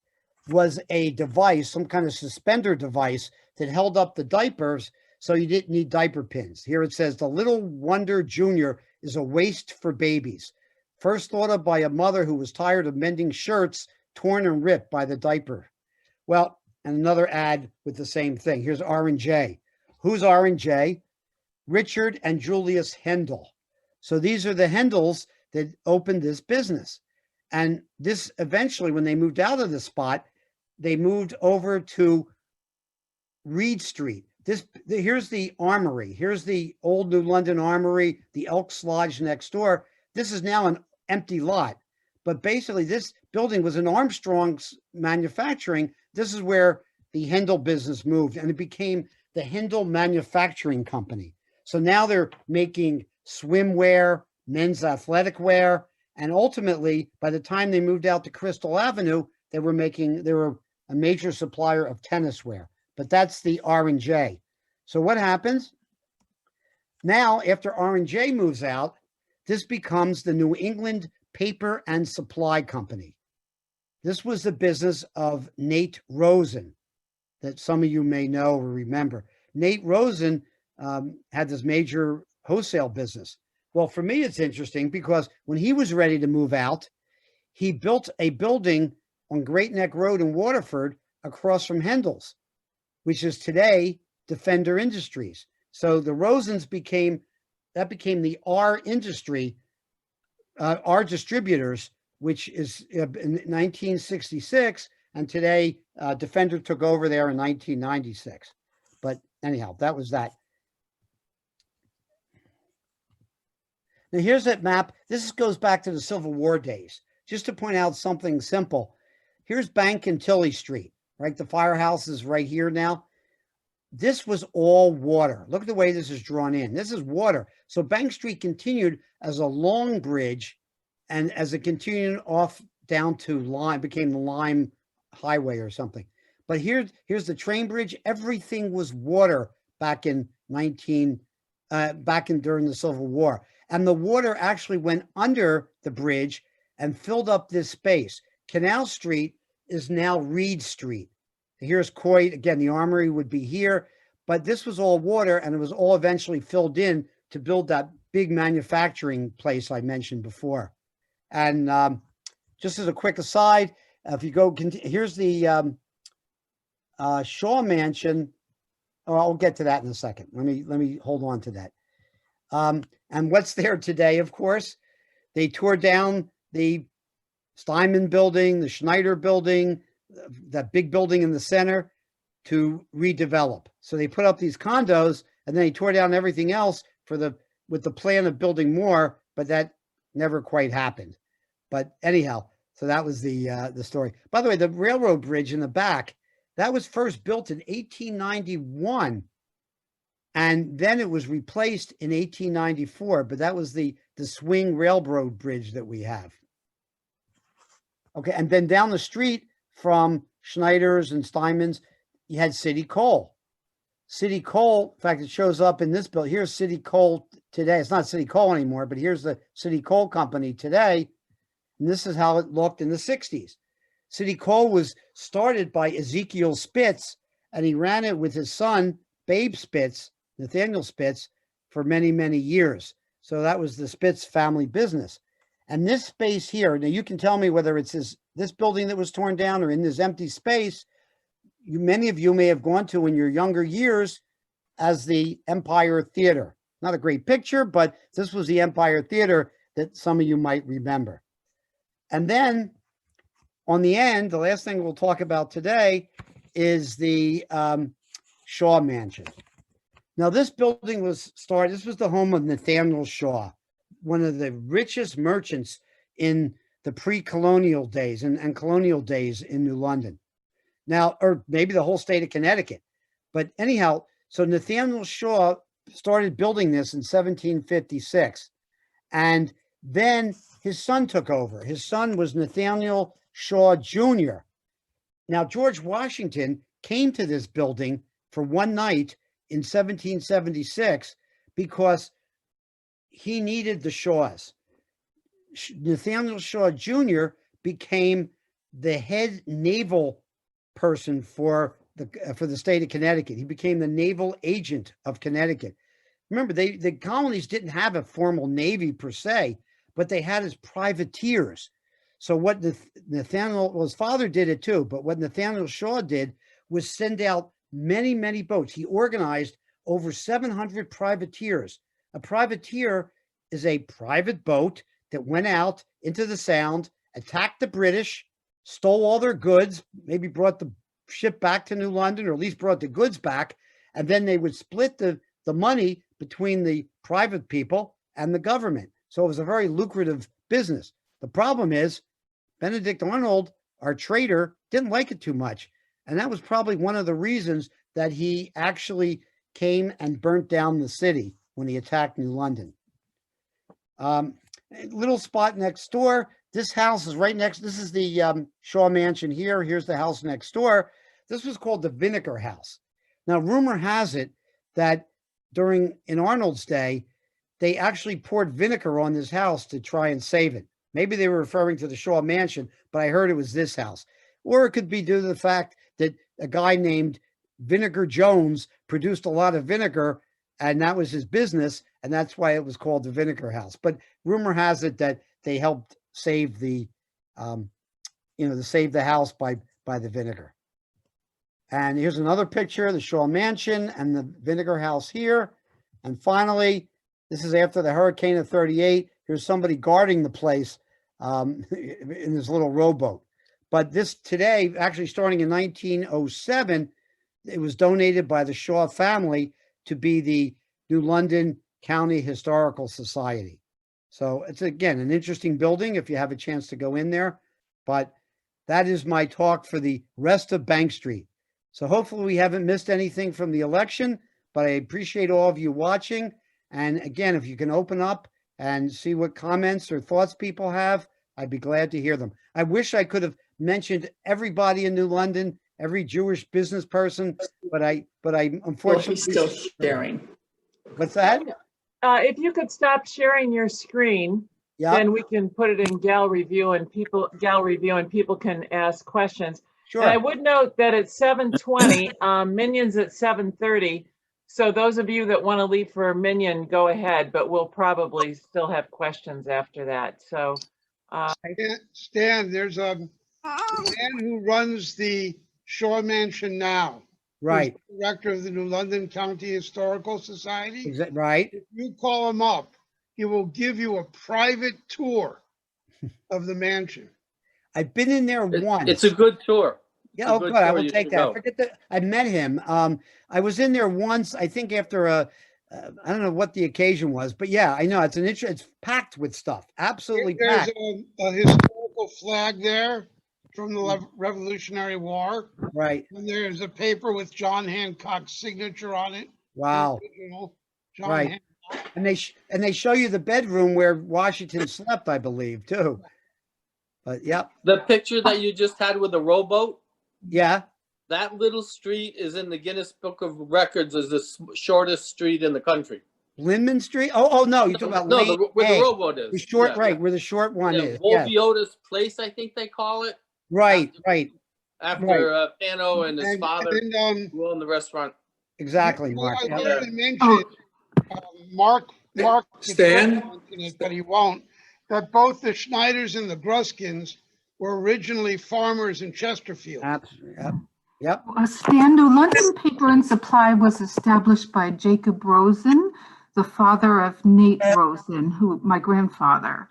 was a device, some kind of suspender device that held up the diapers so you didn't need diaper pins. Here it says, the Little Wonder Jr. is a waste for babies. First thought of by a mother who was tired of mending shirts torn and ripped by the diaper. Well, and another ad with the same thing. Here's R&J. Who's R&J? Richard and Julius Hendel. So these are the Hendels that opened this business. And this eventually, when they moved out of the spot, they moved over to Reed Street. Here's the Armory. Here's the old New London Armory, the Elks Lodge next door. This is now an empty lot. But basically, this building was in Armstrong's manufacturing. This is where the Hendel business moved, and it became the Hendel Manufacturing Company. So now they're making swimwear, men's athletic wear, and ultimately, by the time they moved out to Crystal Avenue, they were a major supplier of tennis wear. But that's the R&J. So what happens? Now, after R&J moves out, this becomes the New England Paper and Supply Company. This was the business of Nate Rosen that some of you may know or remember. Nate Rosen had this major wholesale business. Well, for me, it's interesting because when he was ready to move out, he built a building on Great Neck Road in Waterford across from Hendel's, which is today Defender Industries. So the Rosens became the R Industry, R Distributors, which is in 1966, and today Defender took over there in 1996. But anyhow, that was that. Now here's that map. This goes back to the Civil War days. Just to point out something simple. Here's Bank and Tilly Street, right? The firehouse is right here now. This was all water. Look at the way this is drawn in. This is water. So Bank Street continued as a long bridge, and as it continued off down to Lime, became the Lime Highway or something. But here's the train bridge. Everything was water back in during the Civil War. And the water actually went under the bridge and filled up this space. Canal Street is now Reed Street. Here's Coit. Again, the Armory would be here, but this was all water, and it was all eventually filled in to build that big manufacturing place I mentioned before. And just as a quick aside, if you go, here's the Shaw Mansion. Oh, I'll get to that in a second. Let me hold on to that. And what's there today, of course, they tore down the Steinman building, the Schneider building, that big building in the center to redevelop. So they put up these condos and then they tore down everything else with the plan of building more, but that never quite happened. But anyhow, so that was the story. By the way, the railroad bridge in the back, that was first built in 1891. And then it was replaced in 1894, but that was the swing railroad bridge that we have. Okay, and then down the street from Schneider's and Steinman's, you had City Coal. City Coal, in fact, it shows up in this bill. Here's City Coal today. It's not City Coal anymore, but here's the City Coal Company today. And this is how it looked in the 60s. City Coal was started by Ezekiel Spitz, and he ran it with his son, Babe Spitz, Nathaniel Spitz, for many, many years. So that was the Spitz family business. And this space here, now you can tell me whether it's this building that was torn down or in this empty space, many of you may have gone to in your younger years as the Empire Theater. Not a great picture, but this was the Empire Theater that some of you might remember. And then on the end, the last thing we'll talk about today is the Shaw Mansion. Now, this building was started, this was the home of Nathaniel Shaw, one of the richest merchants in the pre-colonial days and colonial days in New London. Now, or maybe the whole state of Connecticut. But anyhow, so Nathaniel Shaw started building this in 1756. And then his son took over. His son was Nathaniel Shaw Jr. Now, George Washington came to this building for one night in 1776 because he needed the Shaws. Nathaniel Shaw Jr. became the head naval person for the state of Connecticut. He became the naval agent of Connecticut. Remember, the colonies didn't have a formal navy per se, but they had his privateers. So what his father did it too, but what Nathaniel Shaw did was send out many, many boats. He organized over 700 privateers. A privateer is a private boat that went out into the Sound, attacked the British, stole all their goods, maybe brought the ship back to New London, or at least brought the goods back, and then they would split the money between the private people and the government. So it was a very lucrative business. The problem is Benedict Arnold, our trader, didn't like it too much. And that was probably one of the reasons that he actually came and burnt down the city when he attacked New London. Little spot next door. This house is right next. This is the Shaw Mansion here. Here's the house next door. This was called the Vinegar House. Now, rumor has it that in Arnold's day, they actually poured vinegar on this house to try and save it. Maybe they were referring to the Shaw Mansion, but I heard it was this house. Or it could be due to the fact that a guy named Vinegar Jones produced a lot of vinegar, and that was his business, and that's why it was called the Vinegar House. But rumor has it that they helped save the house by the vinegar. And here's another picture of the Shaw Mansion and the Vinegar House here. And finally, this is after the hurricane of 38. Here's somebody guarding the place in this little rowboat. But this today, actually starting in 1907, it was donated by the Shaw family to be the New London County Historical Society. So it's, again, an interesting building if you have a chance to go in there. But that is my talk for the rest of Bank Street. So hopefully we haven't missed anything from the election, but I appreciate all of you watching. And again, if you can open up and see what comments or thoughts people have, I'd be glad to hear them. I wish I could have mentioned everybody in New London, every Jewish business person, but I unfortunately still sharing. What's that? If you could stop sharing your screen, Yeah, then we can put it in gallery view and people can ask questions. sure. And I would note that at 7:20, Minion's at 7:30. So those of you that want to leave for Minion, go ahead, but we'll probably still have questions after that. So, Stan, there's a man who runs the Shaw Mansion now. Who's Right, the Director of the New London County Historical Society. is that right? If you call him up, he will give you a private tour of the mansion. I've been in there once. It's a good tour. Yeah, a oh, good good. I tour. will You take should that. go. Forget that. I met him. I was in there once, I think after I don't know what the occasion was, but yeah, I know it's packed with stuff. Absolutely There's packed. a historical flag there from the Revolutionary War. Right. And there's a paper with John Hancock's signature on it. Wow. The original John Right. Hancock. And they show you the bedroom where Washington slept, I believe, too. But yep. The picture that you just had with the rowboat, Yeah. that little street is in the Guinness Book of Records as the shortest street in the country. Linman Street. Oh no, you're talking about No, Lane where the A. rowboat is. The short, Yeah, right, where the short one yeah. is. Yeah. Wolfiota's Place, I think they call it. Right, right. After Pano and his father And, who owned the restaurant. Exactly, Mark. I Yeah. wanted to mention, Mark Stan? mention it, but he won't, that both the Schneiders and the Gruskins were originally farmers in Chesterfield. Absolutely. Yep. Yep. Stan, New London Paper and Supply was established by Jacob Rosen, the father of Nate Rosen, who my grandfather.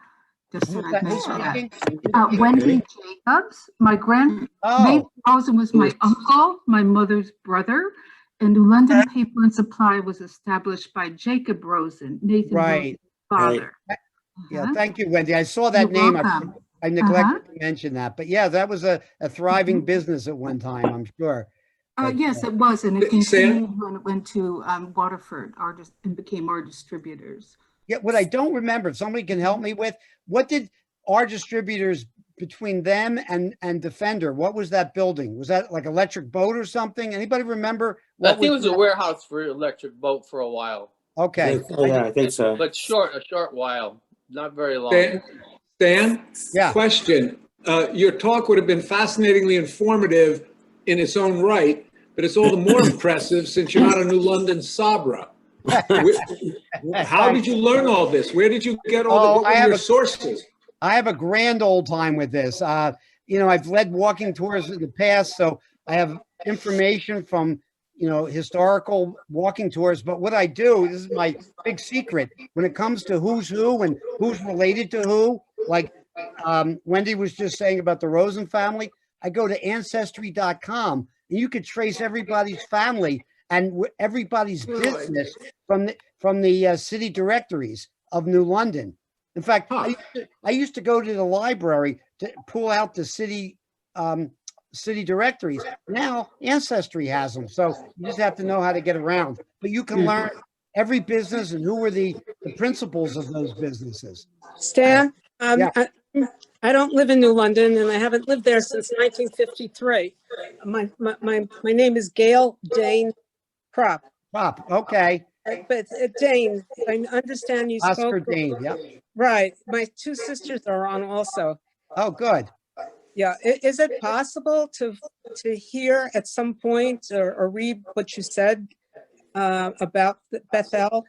Just Who's thought that? I'd Who's mention speaking? that. Wendy Jacobs, Nate Oh, Rosen was my uncle, my mother's brother, and New London Paper and Supply was established by Jacob Rosen, Nathan right. Rosen's father. Yeah. Uh-huh. Thank you, Wendy. I saw that You're name. welcome. I neglected to mention that, but yeah, that was a thriving business at one time, I'm sure. But, Yes, it was, and it Sam? continued when it went to Waterford, and became our distributors. yeah, what I don't remember, if somebody can help me with, what did our distributors between them and Defender, what was that building? Was that like Electric Boat or something? Anybody remember? I think it was a that? warehouse for Electric Boat for a while, Okay. Yeah, I think so. but a short while, not very long. Stan? Yeah. Question. Your talk would have been fascinatingly informative in its own right, but it's all the more impressive since you're not a New London Sabra. How did you learn all this? Where did you get what were your sources? I have a grand old time with this. I've led walking tours in the past, so I have information from, historical walking tours. But what I do, this is my big secret, when it comes to who's who and who's related to who, like Wendy was just saying about the Rosen family, I go to Ancestry.com and you could trace everybody's family and everybody's business from the city directories of New London. In fact, I used to go to the library to pull out the city directories. Now Ancestry has them, so you just have to know how to get around. But you can learn every business and who were the principals of those businesses. Stan, Yeah. I don't live in New London, and I haven't lived there since 1953. My name is Gail Dane Prop. Okay. But Dane, I understand you Oscar spoke. Dane, yeah. Right. My two sisters are on also. Oh, good. Yeah. Is it possible to hear at some point or read what you said about Bethel?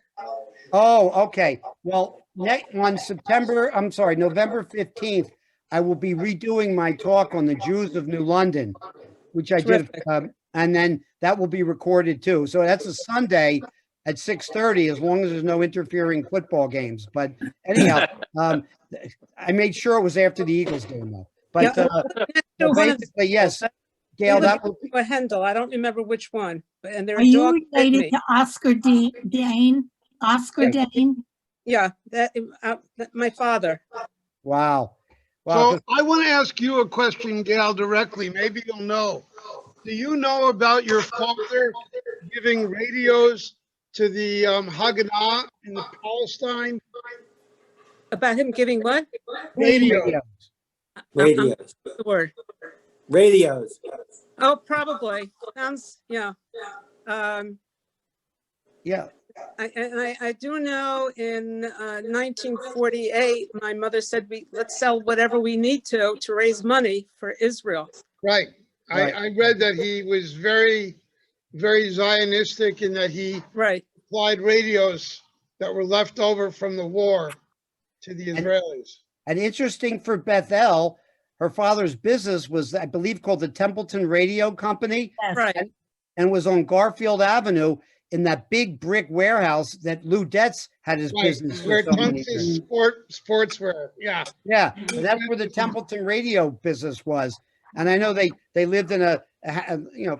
Oh, okay. Well, November 15th, I will be redoing my talk on the Jews of New London, which I did, and then that will be recorded too. So that's a Sunday at 6:30, as long as there's no interfering football games. But anyhow, I made sure it was after the Eagles game, though. But basically, yes, Gail, that will be Hendel. I don't remember which one. And are you related to Oscar Dane? Oscar Dane? Yeah, my father. Wow. So I want to ask you a question, Gail, directly. Maybe you'll know. Do you know about your father giving radios to the Haganah in the Palestine? About him giving what? Radios. Radios. The word. Radios. Oh, probably. Sounds, yeah. Yeah. I do know in 1948, my mother said, let's sell whatever we need to raise money for Israel. Right. I read that he was very very Zionistic in that he Right. supplied radios that were left over from the war to the And- Israelis. And interesting for Bethel, her father's business was, I believe, called the Templeton Radio Company, Yes. Right. and was on Garfield Avenue in that big brick warehouse that Lou Detz had his Right, business where for so many Tunks years. sportswear. Yeah. Yeah, and that's where the Templeton radio business was. And I know they lived in a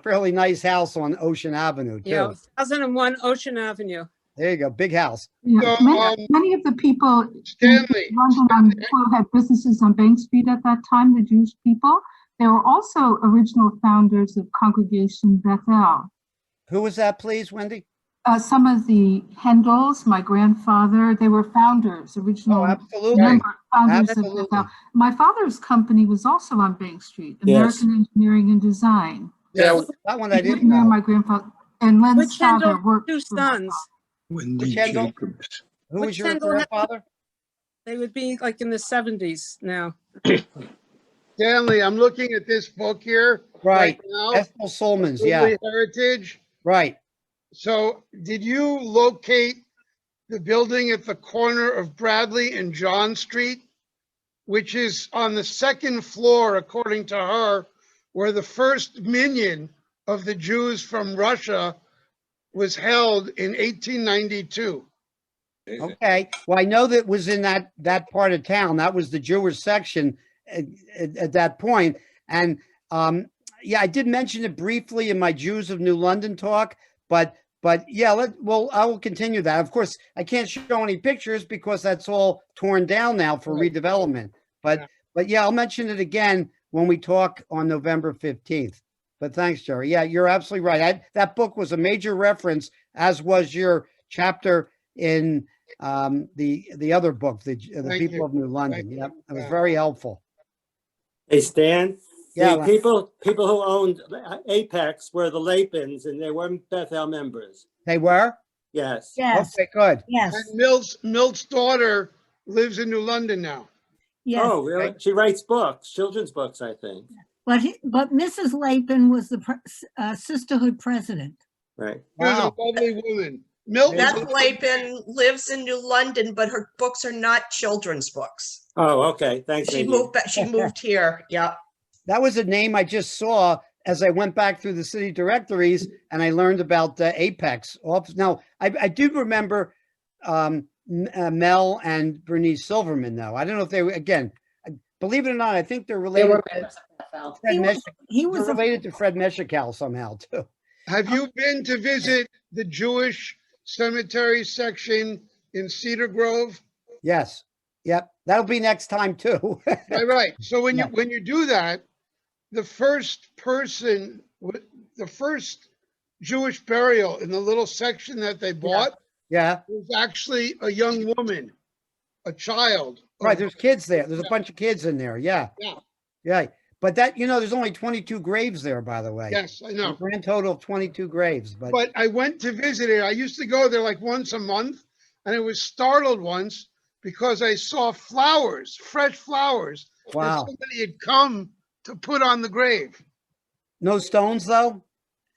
fairly nice house on Ocean Avenue too. Yeah, 1001 Ocean Avenue. There you go, big house. Yeah, So, many of the people in Stanley, London who had businesses on Bank Street at that time, the Jewish people, they were also original founders of Congregation Bethel. Who was that, please, Wendy? Some of the Hendels, my grandfather, they were founders, original Oh, absolutely. founders Absolutely. of Bethel. My father's company was also on Bank Street, Yes. American Engineering and Design. Yeah, that one I didn't Near know. my grandfather, and Len's Which father Hendel worked two for my sons? Wendy Which Hendel? Jacobs. Who Which was your Hendel had- grandfather? They would be like in the 70s now. Stanley, I'm looking at this book here Right. now. Ethel Solmans, yeah, Woodley Heritage. right. So did you locate the building at the corner of Bradley and John Street, which is on the second floor, according to her, where the first minyan of the Jews from Russia was held in 1892? Okay. Well, I know that was in that part of town. That was the Jewish section at that point. And yeah, I did mention it briefly in my Jews of New London talk, but yeah, I will continue that. Of course, I can't show any pictures because that's all torn down now for redevelopment. But yeah, I'll mention it again when we talk on November 15th. But thanks, Jerry. Yeah, you're absolutely right. That book was a major reference, as was your chapter in the other book, the People you. of New London. Thank Yeah, you. it was very helpful. Hey, Stan, Yeah, the people who owned Apex were the Lapins, and they weren't Bethel members. They were? Yes. Yes, Okay, good. yes, And Milt's daughter lives in New London now. yes. Oh, really? She writes books, children's books, I think. But Mrs. Lapin was the sisterhood president. Right. She was Wow. a lovely woman. Milt Yeah. was Beth Lapin lives in New London, but her books are not children's books. Oh, okay. Thanks. She Nadine. moved back. She moved here. Yeah. That was a name I just saw as I went back through the city directories and I learned about Apex. Now, I do remember Mel and Bernice Silverman, though. I don't know if they were, again, believe it or not, I think they're related. He was They're related to Fred Meshical somehow, too. Have you been to visit the Jewish cemetery section in Cedar Grove? Yes. Yep. That'll be next time, too. Right. So when you do that, the first Jewish burial in the little section that they bought Yeah. was actually a young woman, a child. Right. There's kids there. There's a bunch of kids in there. Yeah. Yeah. Yeah. But that, there's only 22 graves there, by the way. Yes, I know. A grand total of 22 graves. But I went to visit it. I used to go there like once a month, and I was startled once because I saw flowers, fresh flowers, Wow. that somebody had come to put on the grave. No stones, though?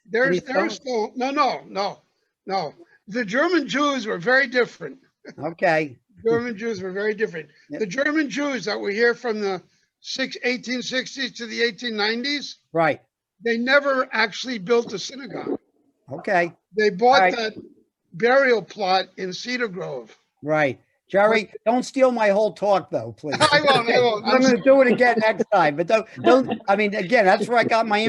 There's stones? still no. The German Jews were very different. Okay. German Jews were very different. Yep. The German Jews that were here from the 1860s to the 1890s, Right. they never actually built a synagogue. Okay. They bought Right. that burial plot in Cedar Grove. Right. Jerry, don't steal my whole talk, though, please. I won't. I'm going to do it again next time. But don't, again, that's where I got my